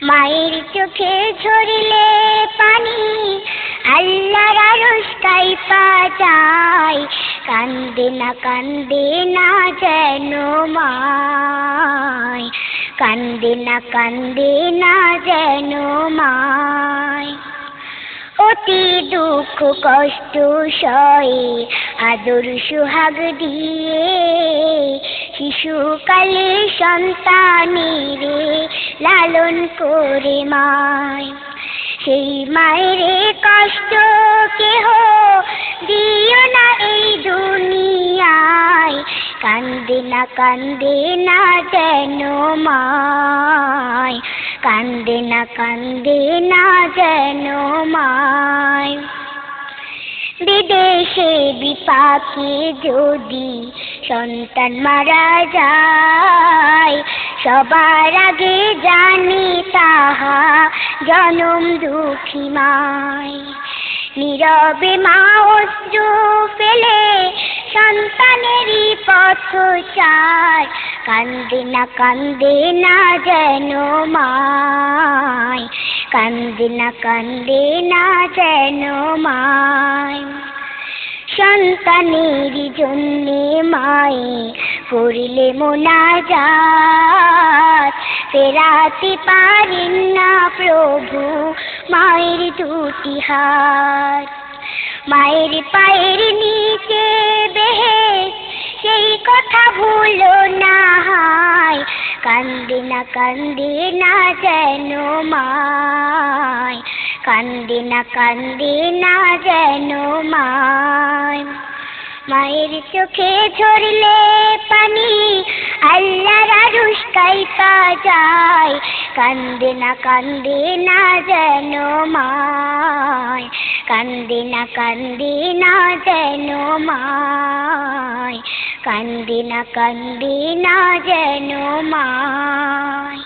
মায়ের চোখে ঝরিলে পানি আল্লাহর আরশ কাঁইপা যায়। কান্দে না যেন মায়, কান্দে না যেন মায়। অতি দুঃখ কষ্ট সয়ে আদর সোহাগ দিয়ে শিশুকালে সন্তানেরে লালন করে মায়। সেই মায়েরে কষ্ট কেহ দিও না এই দুনিয়ায়। কান্দে না যেন মায়, কান্দে না যেন মায়। বিদেশে বিপাকে যদি সন্তান মারা যায়, সবার আগে জানি তাহা জনম দুঃখী মায়। নীরবে মা অশ্রু ফেলে সন্তানেরই পথ চায়। কান্দে না যেন মায়, কান্দে না যেন মায়। সন্তানেরই জন্যে মায়ে করিলে মোনাজাত, ফেরাতে পারেন না প্রভু মায়ের দুটি হাত। মায়ের পায়ের নিচে বেহেশত, সেই কথা ভুলো না হায়। কান্দে না যেন মায়, কান্দে না যেন মায়। মায়ের চোখে ঝরলে পানি আল্লাহর আরশ কাঁইপা যায়। কান্দে না যেন মায়, কান্দে না যেন মায়, কান্দে না যেন মায়।